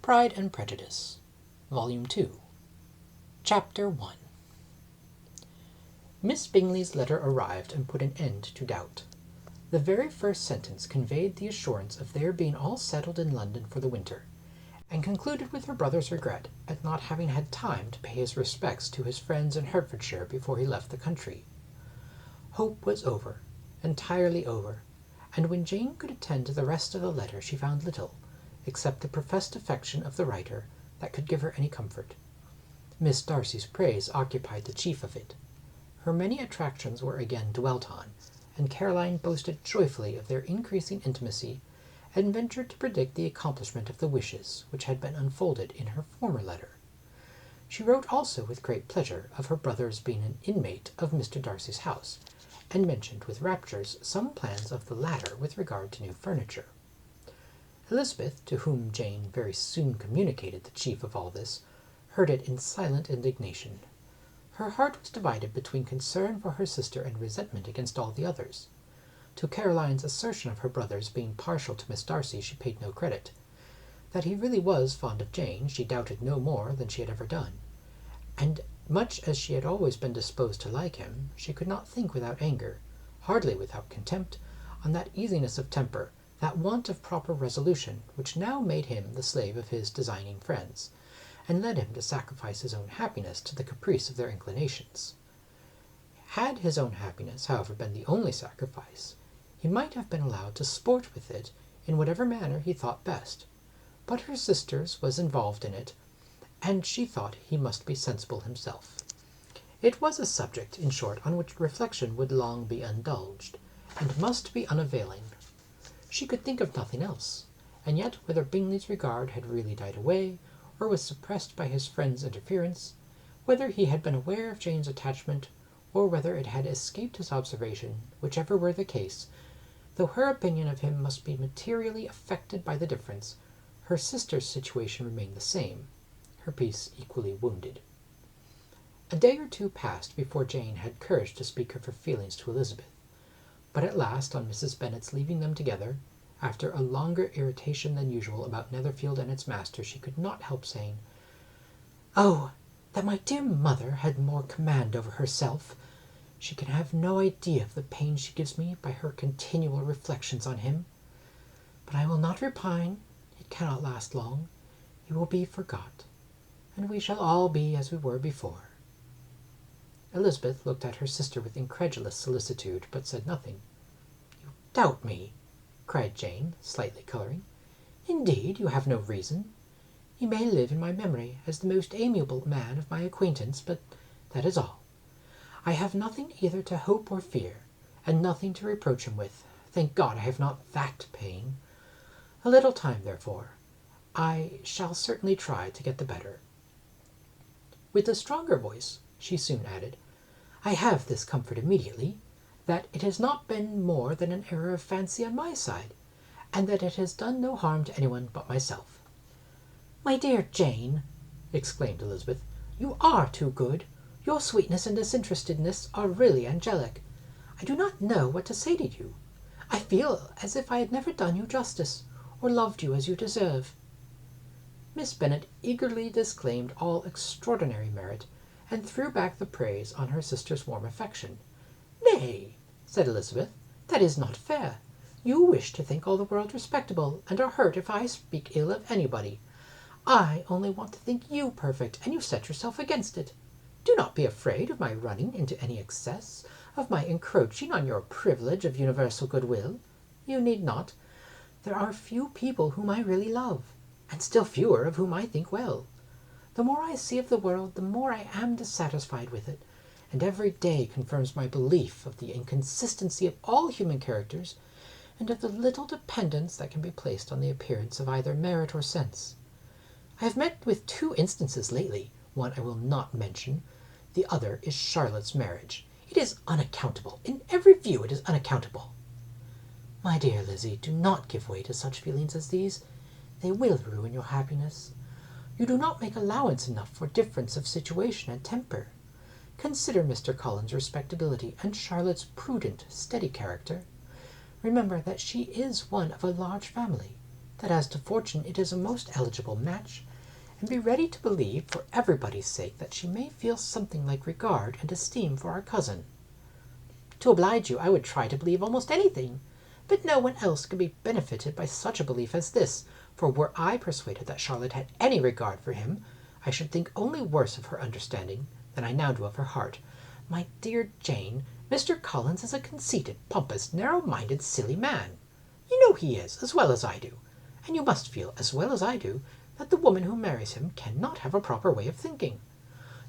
Pride and Prejudice, Volume 2, Chapter 1. Miss Bingley's letter arrived and put an end to doubt. The very first sentence conveyed the assurance of their being all settled in London for the winter, and concluded with her brother's regret at not having had time to pay his respects to his friends in Hertfordshire before he left the country. Hope was over, entirely over, and when Jane could attend to the rest of the letter she found little, except the professed affection of the writer, that could give her any comfort. Miss Darcy's praise occupied the chief of it. Her many attractions were again dwelt on, and Caroline boasted joyfully of their increasing intimacy, and ventured to predict the accomplishment of the wishes which had been unfolded in her former letter. She wrote also with great pleasure of her brother's being an inmate of Mr. Darcy's house, and mentioned with raptures some plans of the latter with regard to new furniture. Elizabeth, to whom Jane very soon communicated the chief of all this, heard it in silent indignation. Her heart was divided between concern for her sister and resentment against all the others. To Caroline's assertion of her brother's being partial to Miss Darcy she paid no credit. That he really was fond of Jane she doubted no more than she had ever done, and much as she had always been disposed to like him, she could not think without anger, hardly without contempt, on that easiness of temper, that want of proper resolution, which now made him the slave of his designing friends, and led him to sacrifice his own happiness to the caprice of their inclinations. Had his own happiness, however, been the only sacrifice, he might have been allowed to sport with it in whatever manner he thought best, but her sister's was involved in it, and she thought he must be sensible himself. It was a subject, in short, on which reflection would long be indulged, and must be unavailing. She could think of nothing else, and yet whether Bingley's regard had really died away, or was suppressed by his friend's interference, whether he had been aware of Jane's attachment, or whether it had escaped his observation, whichever were the case, though her opinion of him must be materially affected by the difference, her sister's situation remained the same, her peace equally wounded. A day or two passed before Jane had courage to speak of her feelings to Elizabeth, but at last, on Mrs. Bennet's leaving them together, after a longer irritation than usual about Netherfield and its master, she could not help saying, "Oh, that my dear mother had more command over herself! She can have no idea of the pain she gives me by her continual reflections on him. But I will not repine, it cannot last long, he will be forgot, and we shall all be as we were before." Elizabeth looked at her sister with incredulous solicitude, but said nothing. "You doubt me!" cried Jane, slightly colouring. "Indeed, you have no reason. He may live in my memory as the most amiable man of my acquaintance, but that is all. I have nothing either to hope or fear, and nothing to reproach him with. Thank God I have not that pain. A little time, therefore. I shall certainly try to get the better." With a stronger voice, she soon added, "I have this comfort immediately, that it has not been more than an error of fancy on my side, and that it has done no harm to anyone but myself." "My dear Jane," exclaimed Elizabeth, "you are too good. Your sweetness and disinterestedness are really angelic. I do not know what to say to you. I feel as if I had never done you justice, or loved you as you deserve." Miss Bennet eagerly disclaimed all extraordinary merit, and threw back the praise on her sister's warm affection. "Nay," said Elizabeth, "that is not fair. You wish to think all the world respectable, and are hurt if I speak ill of anybody. I only want to think you perfect, and you set yourself against it. Do not be afraid of my running into any excess, of my encroaching on your privilege of universal goodwill. You need not. There are few people whom I really love, and still fewer of whom I think well. The more I see of the world, the more I am dissatisfied with it, and every day confirms my belief of the inconsistency of all human characters, and of the little dependence that can be placed on the appearance of either merit or sense. I have met with 2 instances lately, one I will not mention, the other is Charlotte's marriage. It is unaccountable, in every view it is unaccountable." "My dear Lizzie, do not give way to such feelings as these. They will ruin your happiness. You do not make allowance enough for difference of situation and temper. Consider Mr. Cullen's respectability, and Charlotte's prudent, steady character. Remember that she is one of a large family. that as to fortune it is a most eligible match, and be ready to believe, for everybody's sake, that she may feel something like regard and esteem for our cousin." "To oblige you, I would try to believe almost anything, but no one else could be benefited by such a belief as this, for were I persuaded that Charlotte had any regard for him, I should think only worse of her understanding than I now do of her heart. My dear Jane, Mr. Collins is a conceited, pompous, narrow-minded, silly man. You know he is, as well as I do, and you must feel, as well as I do, that the woman who marries him cannot have a proper way of thinking.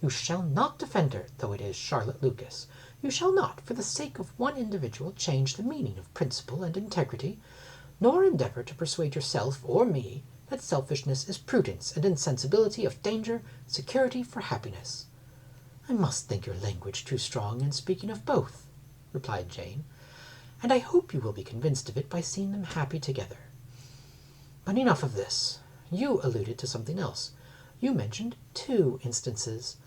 You shall not defend her, though it is Charlotte Lucas. You shall not, for the sake of one individual, change the meaning of principle and integrity, nor endeavour to persuade yourself or me that selfishness is prudence, and insensibility of danger security for happiness." "I must think your language too strong in speaking of both," replied Jane, "and I hope you will be convinced of it by seeing them happy together. But enough of this. You alluded to something else. You mentioned 2 instances.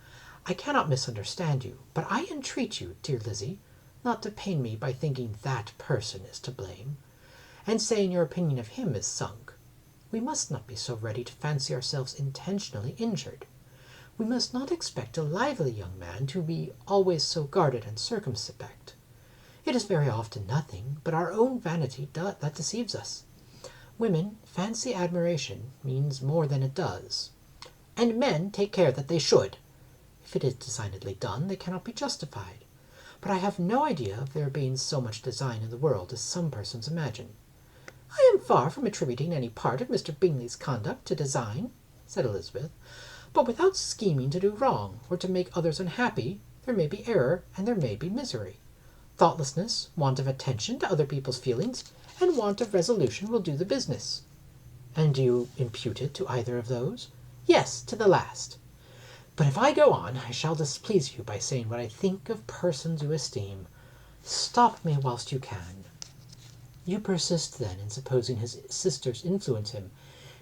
I cannot misunderstand you, but I entreat you, dear Lizzie, not to pain me by thinking that person is to blame, and saying your opinion of him is sunk. We must not be so ready to fancy ourselves intentionally injured. We must not expect a lively young man to be always so guarded and circumspect. It is very often nothing but our own vanity that deceives us. Women fancy admiration means more than it does, and men take care that they should. If it is designedly done, they cannot be justified. But I have no idea of there being so much design in the world as some persons imagine." "I am far from attributing any part of Mr. Bingley's conduct to design," said Elizabeth, "but without scheming to do wrong, or to make others unhappy, there may be error and there may be misery. Thoughtlessness, want of attention to other people's feelings, and want of resolution will do the business." "And do you impute it to either of those?" "Yes, to the last. But if I go on, I shall displease you by saying what I think of persons you esteem. Stop me whilst you can." "You persist, then, in supposing his sisters influence him?"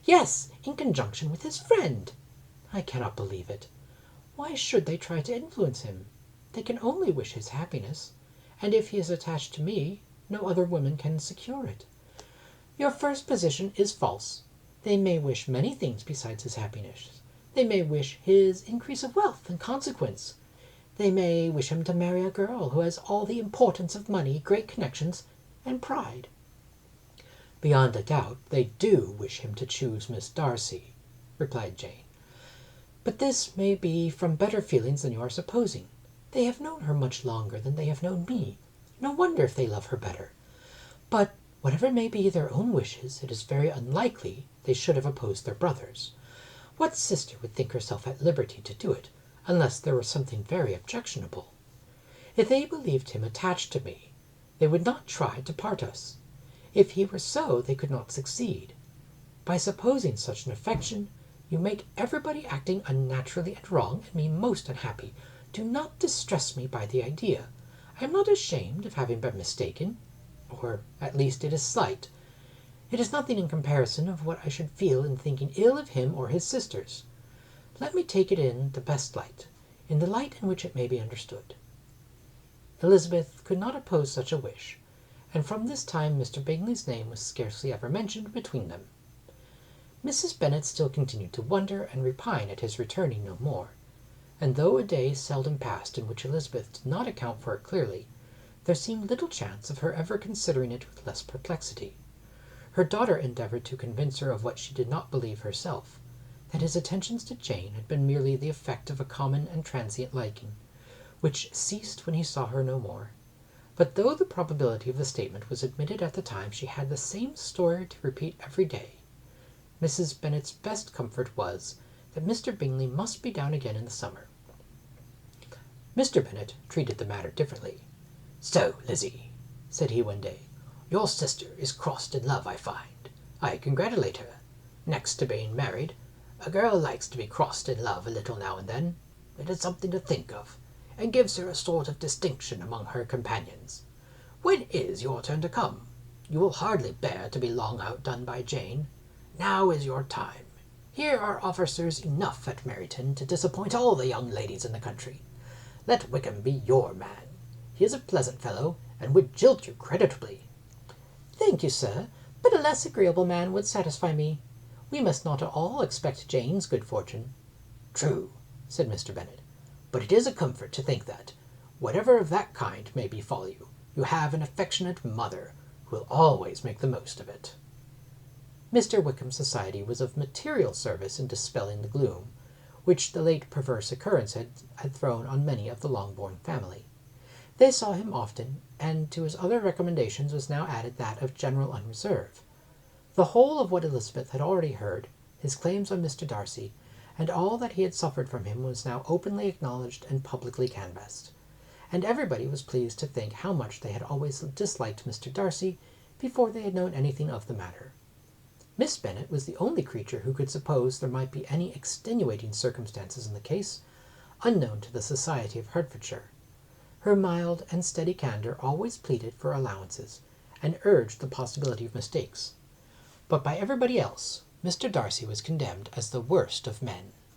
"Yes, in conjunction with his friend." "I cannot believe it. Why should they try to influence him? They can only wish his happiness, and if he is attached to me, no other woman can secure it." "Your first position is false. They may wish many things besides his happiness. They may wish his increase of wealth and consequence. They may wish him to marry a girl who has all the importance of money, great connections, and pride." "Beyond a doubt they do wish him to choose Miss Darcy," replied Jane. "But this may be from better feelings than you are supposing. They have known her much longer than they have known me. No wonder if they love her better. But whatever may be their own wishes, it is very unlikely they should have opposed their brothers. What sister would think herself at liberty to do it, unless there were something very objectionable? If they believed him attached to me, they would not try to part us. If he were so, they could not succeed. By supposing such an affection, you make everybody acting unnaturally and wrong, and me most unhappy. Do not distress me by the idea. I am not ashamed of having been mistaken, or at least it is slight. It is nothing in comparison of what I should feel in thinking ill of him or his sisters. Let me take it in the best light, in the light in which it may be understood." Elizabeth could not oppose such a wish, and from this time Mr. Bingley's name was scarcely ever mentioned between them. Mrs. Bennet still continued to wonder and repine at his returning no more, and though a day seldom passed in which Elizabeth did not account for it clearly, there seemed little chance of her ever considering it with less perplexity. Her daughter endeavoured to convince her of what she did not believe herself, that his attentions to Jane had been merely the effect of a common and transient liking, which ceased when he saw her no more. But though the probability of the statement was admitted at the time, she had the same story to repeat every day. Mrs. Bennet's best comfort was, that Mr. Bingley must be down again in the summer. Mr. Bennet treated the matter differently. "So, Lizzie," said he one day, "your sister is crossed in love, I find. I congratulate her. Next to being married, a girl likes to be crossed in love a little now and then. It is something to think of, and gives her a sort of distinction among her companions. When is your turn to come? You will hardly bear to be long outdone by Jane. Now is your time. Here are officers enough at Meryton to disappoint all the young ladies in the country. Let Wickham be your man. He is a pleasant fellow, and would jilt you creditably." "Thank you, sir, but a less agreeable man would satisfy me. We must not at all expect Jane's good fortune." "True," said Mr. Bennet, "but it is a comfort to think that, whatever of that kind may befall you, you have an affectionate mother, who will always make the most of it." Mr. Wickham's society was of material service in dispelling the gloom, which the late perverse occurrence had thrown on many of the Longbourn family. They saw him often, and to his other recommendations was now added that of general unreserve. The whole of what Elizabeth had already heard, his claims on Mr. Darcy, and all that he had suffered from him was now openly acknowledged and publicly canvassed, and everybody was pleased to think how much they had always disliked Mr. Darcy before they had known anything of the matter. Miss Bennet was the only creature who could suppose there might be any extenuating circumstances in the case, unknown to the society of Hertfordshire. Her mild and steady candour always pleaded for allowances, and urged the possibility of mistakes. But by everybody else, Mr. Darcy was condemned as the worst of men.